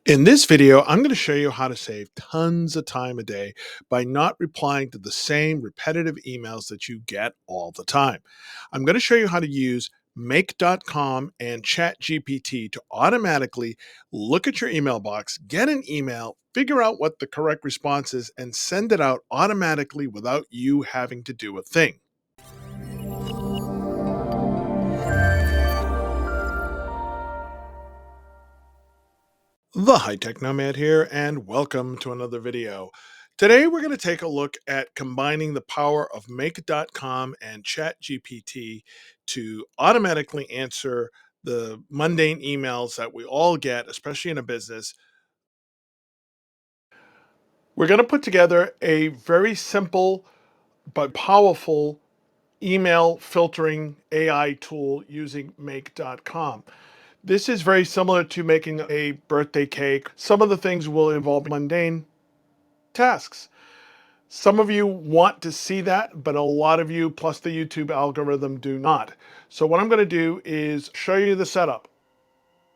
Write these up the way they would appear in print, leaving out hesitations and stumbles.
In this video, I'm going to show you how to save tons of time a day by not replying to the same repetitive emails that you get all the time. I'm going to show you how to use make.com and ChatGPT to automatically look at your email box, get an email, figure out what the correct response is, and send it out automatically without you having to do a thing. TheHiTechNomad here, and welcome to another video. Today, we're going to take a look at combining the power of make.com and ChatGPT to automatically answer the mundane emails that we all get, especially in a business. We're going to put together a very simple but powerful email filtering AI tool using make.com. This is very similar to making a birthday cake. Some of the things will involve mundane tasks. Some of you want to see that, but a lot of you, plus the YouTube algorithm, do not. So what I'm going to do is show you the setup.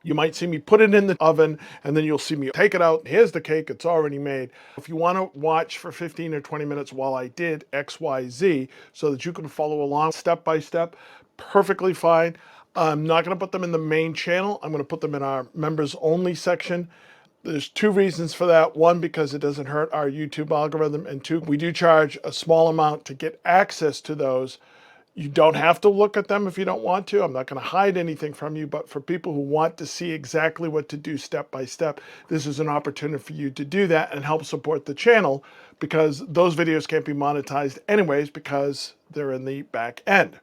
You might see me put it in the oven, and then you'll see me take it out. Here's the cake, it's already made. If you want to watch for 15 or 20 minutes while I did XYZ, so that you can follow along step by step, perfectly fine. I'm not going to put them in the main channel. I'm going to put them in our members only section. There's two reasons for that. One, because it doesn't hurt our YouTube algorithm. And two, we do charge a small amount to get access to those. You don't have to look at them if you don't want to. I'm not going to hide anything from you, but for people who want to see exactly what to do step by step, this is an opportunity for you to do that and help support the channel, because those videos can't be monetized anyways because they're in the back end.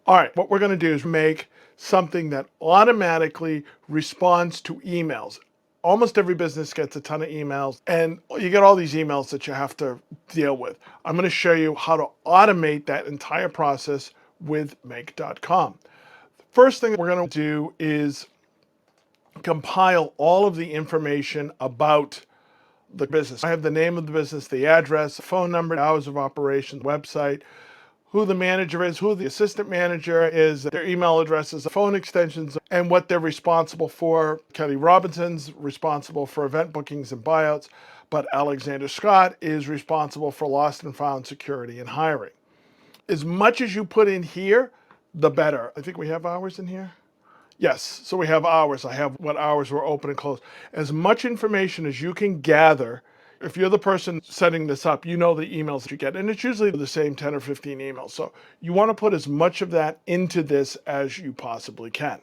All right, what we're going to do is make something that automatically responds to emails. Almost every business gets a ton of emails, and you get all these emails that you have to deal with. I'm going to show you how to automate that entire process with make.com. First thing we're going to do is compile all of the information about the business. I have the name of the business, the address, the phone number, hours of operation, website, who the manager is, who the assistant manager is, their email addresses, phone extensions, and what they're responsible for. Kelly Robinson's responsible for event bookings and buyouts, but Alexander Scott is responsible for lost and found security and hiring. As much as you put in here, the better. I think we have hours in here. Yes, so we have hours. I have what hours we're open and closed. As much information as you can gather. If you're the person setting this up, you know the emails that you get, and it's usually the same 10 or 15 emails. So you want to put as much of that into this as you possibly can.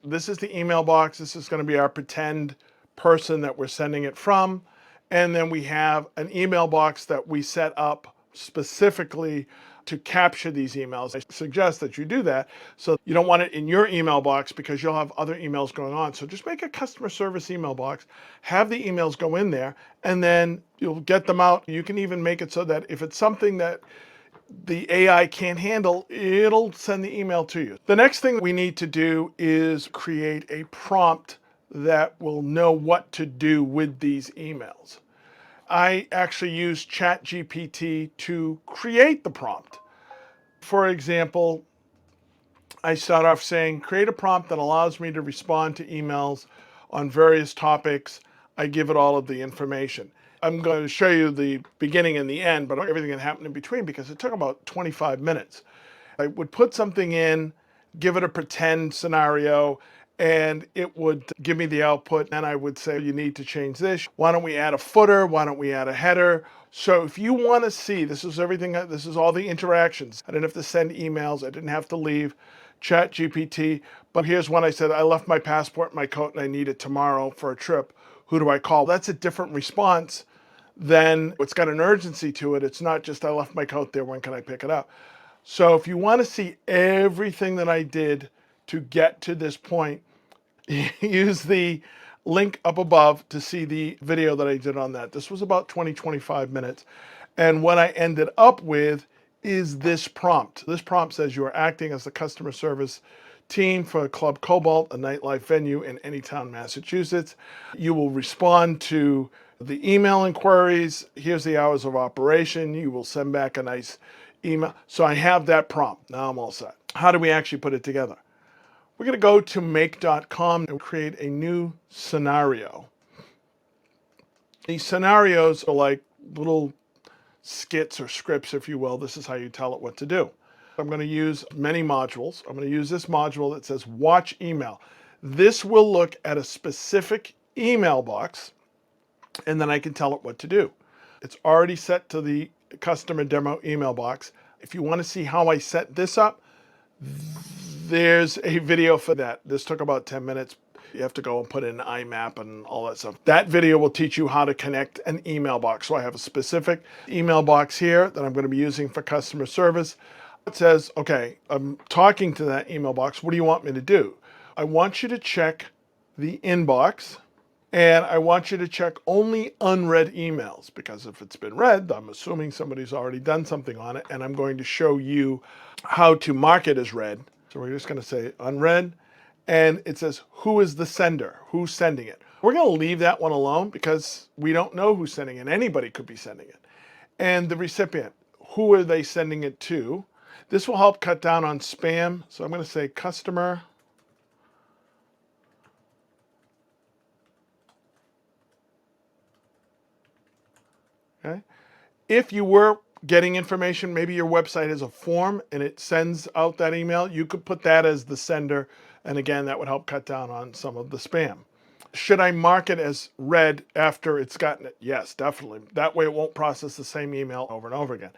This is the email box. This is going to be our pretend person that we're sending it from. And then we have an email box that we set up specifically to capture these emails. I suggest that you do that, so you don't want it in your email box because you'll have other emails going on. So just make a customer service email box, have the emails go in there, and then you'll get them out. You can even make it so that if it's something that the AI can't handle, it'll send the email to you. The next thing we need to do is create a prompt that will know what to do with these emails. I actually use ChatGPT to create the prompt. For example, I start off saying, create a prompt that allows me to respond to emails on various topics. I give it all of the information. I'm going to show you the beginning and the end, but everything that happened in between, because it took about 25 minutes. I would put something in, give it a pretend scenario, and it would give me the output. And I would say, you need to change this. Why don't we add a footer? Why don't we add a header? So if you want to see, this is everything, this is all the interactions. I didn't have to send emails. I didn't have to leave ChatGPT. But here's one I said, I left my passport, my coat, and I need it tomorrow for a trip. Who do I call? That's a different response than it's got an urgency to it. It's not just, I left my coat there, when can I pick it up? So if you want to see everything that I did to get to this point, use the link up above to see the video that I did on that. This was about 20-25 minutes. And what I ended up with is this prompt. This prompt says, you are acting as the customer service team for Club Cobalt, a nightlife venue in Anytown, Massachusetts. You will respond to the email inquiries. Here's the hours of operation. You will send back a nice email. So I have that prompt. Now I'm all set. How do we actually put it together? We're going to go to make.com and create a new scenario. These scenarios are like little skits or scripts, if you will. This is how you tell it what to do. I'm going to use many modules. I'm going to use this module that says watch email. This will look at a specific email box, and then I can tell it what to do. It's already set to the customer demo email box. If you want to see how I set this up, there's a video for that. This took about 10 minutes. You have to go and put in IMAP and all that stuff. That video will teach you how to connect an email box. So I have a specific email box here that I'm going to be using for customer service. It says, okay, I'm talking to that email box. What do you want me to do? I want you to check the inbox, and I want you to check only unread emails, because if it's been read, I'm assuming somebody's already done something on it, and I'm going to show you how to mark it as read. So we're just going to say unread, and it says who is the sender, who's sending it. We're going to leave that one alone because we don't know who's sending it. Anybody could be sending it. And the recipient, who are they sending it to? This will help cut down on spam. So I'm going to say customer okay. If you were getting information, maybe your website has a form and it sends out that email, you could put that as the sender. And again, that would help cut down on some of the spam. Should I mark it as read after it's gotten it? Yes, definitely. That way it won't process the same email over and over again.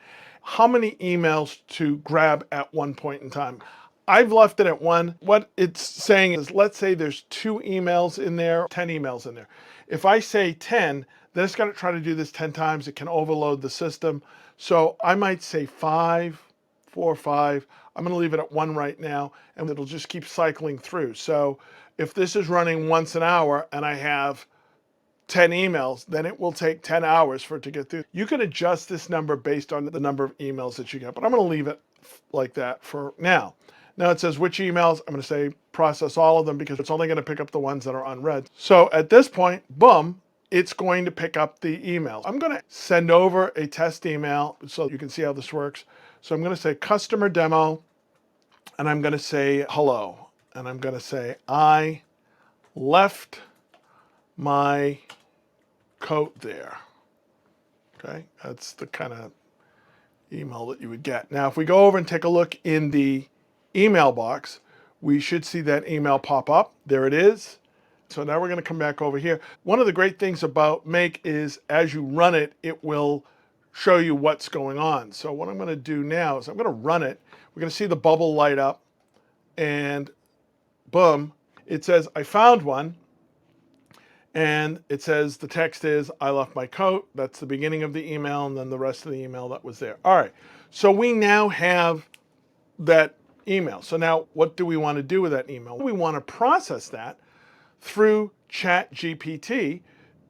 How many emails to grab at one point in time? I've left it at one. What it's saying is, let's say there's 2 emails in there, 10 emails in there. If I say 10, then it's going to try to do this 10 times. It can overload the system. So I might say 5, 4, 5. I'm going to leave it at 1 right now, and it'll just keep cycling through. So if this is running once an hour and I have 10 emails, then it will take 10 hours for it to get through. You can adjust this number based on the number of emails that you get, but I'm going to leave it like that for now. Now it says which emails. I'm going to say process all of them because it's only going to pick up the ones that are unread. So at this point, boom, it's going to pick up the emails. I'm going to send over a test email so you can see how this works. So I'm going to say customer demo, and I'm going to say hello, and I'm going to say I left my coat there. Okay, that's the kind of email that you would get. Now, if we go over and take a look in the email box, we should see that email pop up. There it is. So now we're going to come back over here. One of the great things about Make is as you run it, it will show you what's going on. So what I'm going to do now is I'm going to run it. We're going to see the bubble light up, and boom, it says I found one. And it says the text is, I left my coat. That's the beginning of the email, and then the rest of the email that was there. All right, so we now have that email. So now what do we want to do with that email? We want to process that through ChatGPT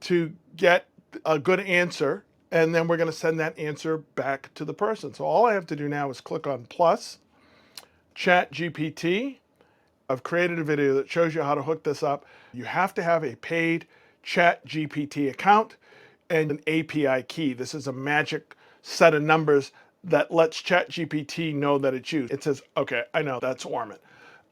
to get a good answer, and then we're going to send that answer back to the person. So all I have to do now is click on plus, ChatGPT. I've created a video that shows you how to hook this up. You have to have a paid ChatGPT account and an API key. This is a magic set of numbers that lets ChatGPT know that it's used. It says, okay, I know, that's Orman.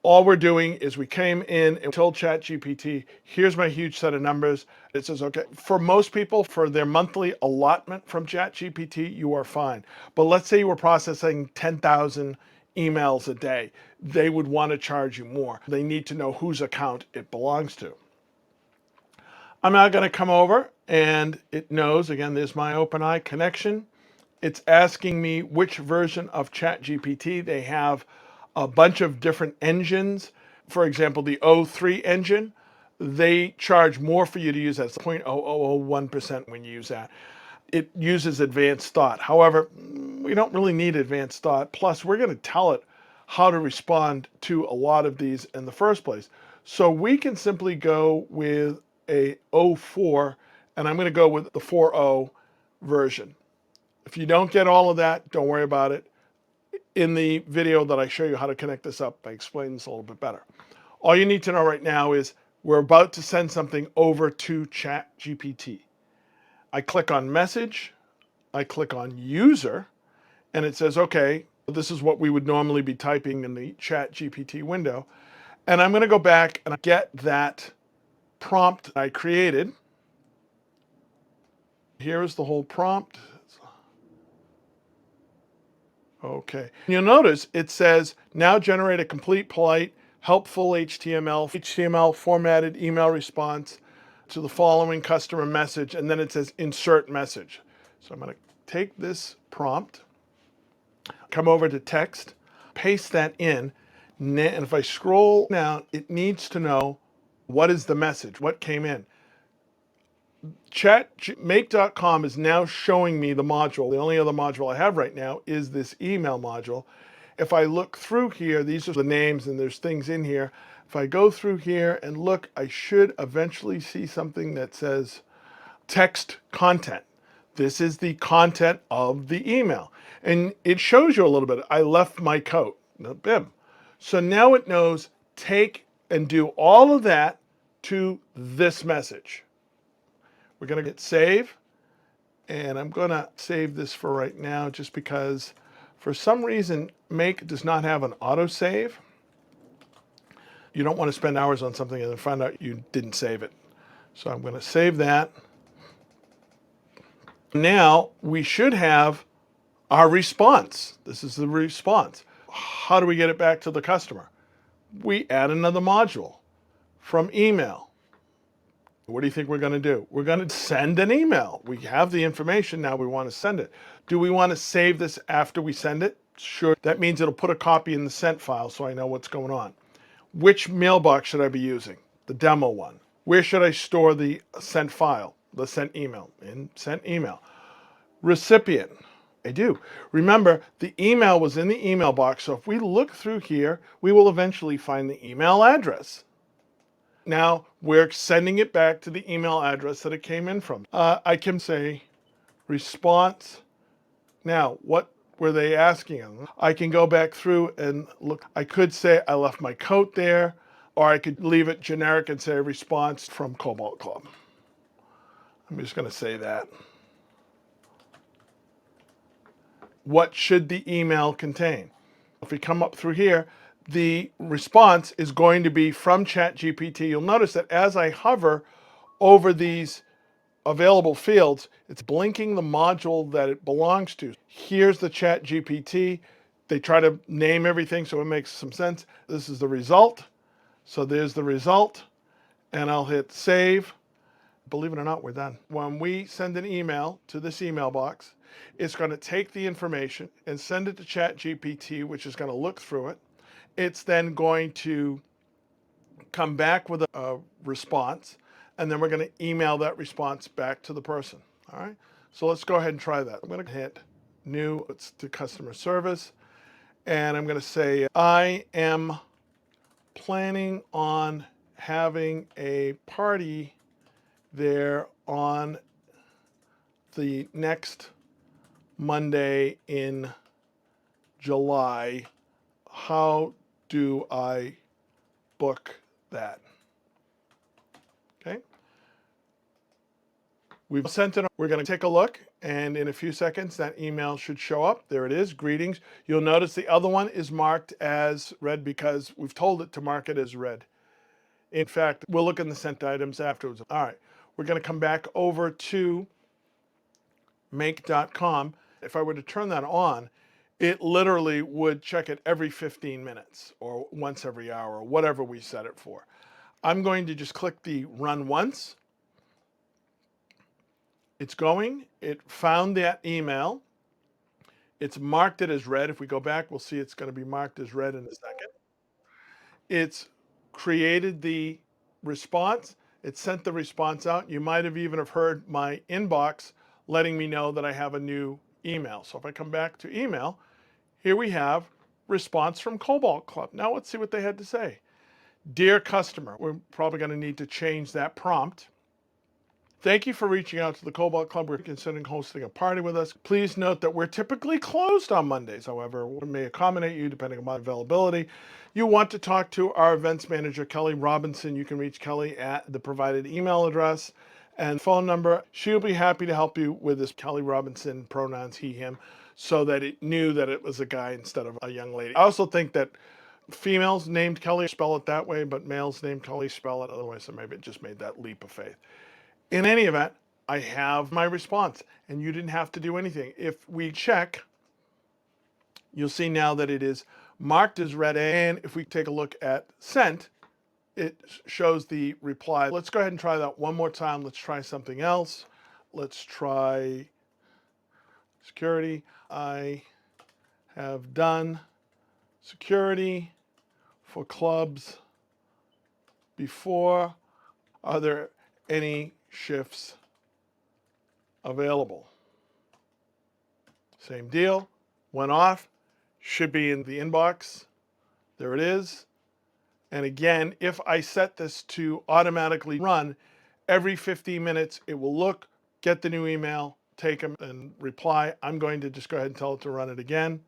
All we're doing is we came in and told ChatGPT, here's my huge set of numbers. It says, okay, for most people, for their monthly allotment from ChatGPT, you are fine. But let's say you were processing 10,000 emails a day. They would want to charge you more. They need to know whose account it belongs to. I'm now going to come over, and it knows, again, there's my OpenAI connection. It's asking me which version of ChatGPT. They have a bunch of different engines. For example, the O3 engine, they charge more for you to use that. It's 0.0001% when you use that. It uses advanced thought. However, we don't really need advanced thought. Plus, we're going to tell it how to respond to a lot of these in the first place. So we can simply go with a 04, and I'm going to go with the 4.0 version. If you don't get all of that, don't worry about it. In the video that I show you how to connect this up, I explain this a little bit better. All you need to know right now is we're about to send something over to ChatGPT. I click on message, I click on user, and it says, okay, this is what we would normally be typing in the ChatGPT window. And I'm going to go back and get that prompt I created. Here's the whole prompt. Okay. You'll notice it says, now generate a complete, polite, helpful HTML formatted email response to the following customer message. And then it says insert message. So I'm going to take this prompt, come over to text, paste that in. And if I scroll down, it needs to know what is the message, what came in. Make.com is now showing me the module. The only other module I have right now is this email module. If I look through here, these are the names and there's things in here. If I go through here and look, I should eventually see something that says text content. This is the content of the email. And it shows you a little bit. I left my coat. Bim. So now it knows take and do all of that to this message. We're going to hit save. And I'm going to save this for right now just because for some reason Make does not have an autosave. You don't want to spend hours on something and then find out you didn't save it. So I'm going to save that. Now we should have our response. This is the response. How do we get it back to the customer? We add another module from email. What do you think we're going to do? We're going to send an email. We have the information, now we want to send it. Do we want to save this after we send it? Sure. That means it'll put a copy in the sent file so I know what's going on. Which mailbox should I be using? The demo one. Where should I store the sent file? The sent email. In sent email. Recipient. I do. Remember, the email was in the email box, so if we look through here, we will eventually find the email address. Now we're sending it back to the email address that it came in from. I can say response. Now, what were they asking them? I can go back through and look. I could say I left my coat there, or I could leave it generic and say response from Cobalt Club. I'm just going to say that. What should the email contain? If we come up through here, the response is going to be from ChatGPT. You'll notice that as I hover over these available fields, it's blinking the module that it belongs to. Here's the ChatGPT. They try to name everything so it makes some sense. This is the result. So there's the result. And I'll hit save. Believe it or not, we're done. When we send an email to this email box, it's going to take the information and send it to ChatGPT, which is going to look through it. It's then going to come back with a response, and then we're going to email that response back to the person. All right, so let's go ahead and try that. I'm going to hit new, it's to customer service, and I'm going to say, I am planning on having a party there on the next Monday in July. How do I book that? Okay. We've sent it. We're going to take a look, and in a few seconds that email should show up. There it is. Greetings. You'll notice the other one is marked as red because we've told it to mark it as red. In fact, we'll look in the sent items afterwards. All right. We're going to come back over to make.com. If I were to turn that on, it literally would check it every 15 minutes or once every hour or whatever we set it for. I'm going to just click the run once. It's going. It found that email. It's marked it as red. If we go back, we'll see it's going to be marked as red in a second. It's created the response. It sent the response out. You might have even have heard my inbox letting me know that I have a new email. So if I come back to email, here we have response from Cobalt Club. Now let's see what they had to say. Dear customer, we're probably going to need to change that prompt. Thank you for reaching out to the Cobalt Club. We're considering hosting a party with us. Please note that we're typically closed on Mondays. However, we may accommodate you depending on availability. You want to talk to our events manager, Kelly Robinson. You can reach Kelly at the provided email address and phone number. She'll be happy to help you with this. Kelly Robinson, pronouns he, him, so that it knew that it was a guy instead of a young lady. I also think that Females named Kelly spell it that way, but males named Kelly spell it otherwise, so maybe it just made that leap of faith. In any event, I have my response, and you didn't have to do anything. If we check, you'll see now that it is marked as read, and if we take a look at sent, it shows the reply. Let's go ahead and try that one more time. Let's try something else. Let's try security. I have done security for clubs before. Are there any shifts available? Same deal. Went off. Should be in the inbox. There it is. And again, if I set this to automatically run, every 15 minutes it will look, get the new email, take them and reply. I'm going to just go ahead and tell it to run it again.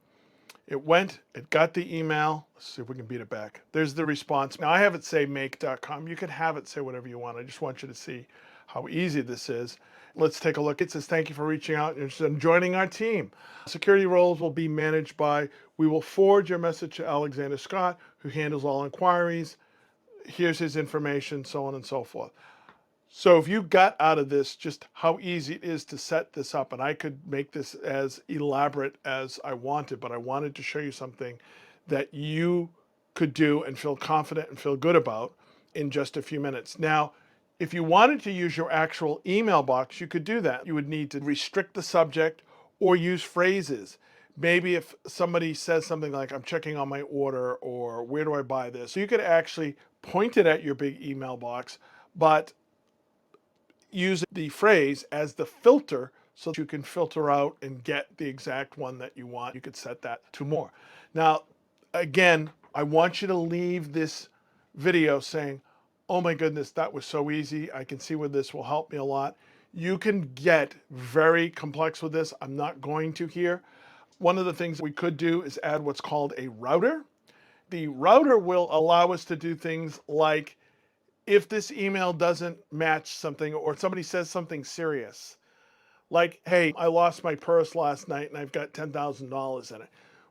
It went, it got the email. Let's see if we can beat it back. There's the response. Now I have it say make.com. You can have it say whatever you want. I just want you to see how easy this is. Let's take a look. It says, thank you for reaching out and joining our team. Security roles will be managed by, we will forward your message to Alexander Scott, who handles all inquiries. Here's his information, so on and so forth. So if you got out of this just how easy it is to set this up, and I could make this as elaborate as I wanted, but I wanted to show you something that you could do and feel confident and feel good about in just a few minutes. Now, if you wanted to use your actual email box, you could do that. You would need to restrict the subject or use phrases. Maybe if somebody says something like, I'm checking on my order, or where do I buy this? So you could actually point it at your big email box, but use the phrase as the filter so that you can filter out and get the exact one that you want. You could set that to more. Now, again, I want you to leave this video saying, oh my goodness, that was so easy. I can see where this will help me a lot. You can get very complex with this. I'm not going to here. One of the things we could do is add what's called a router. The router will allow us to do things like, if this email doesn't match something, or somebody says something serious, like, hey, I lost my purse last night and I've got $10,000 in it,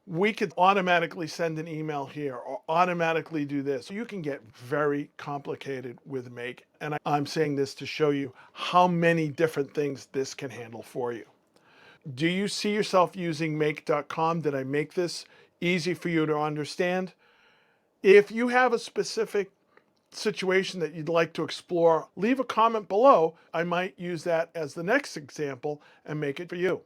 we could automatically send an email here or automatically do this. So you can get very complicated with Make. And I'm saying this to show you how many different things this can handle for you. Do you see yourself using make.com? Did I make this easy for you to understand? If you have a specific situation that you'd like to explore, leave a comment below. I might use that as the next example and make it for you.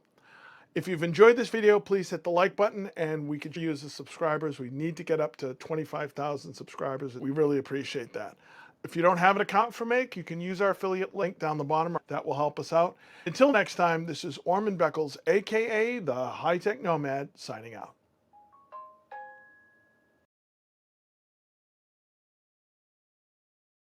If you've enjoyed this video, please hit the like button, and we could use the subscribers. We need to get up to 25,000 subscribers. We really appreciate that. If you don't have an account for Make, you can use our affiliate link down the bottom. That will help us out. Until next time, this is Orman Beckles, aka the High Tech Nomad, signing out.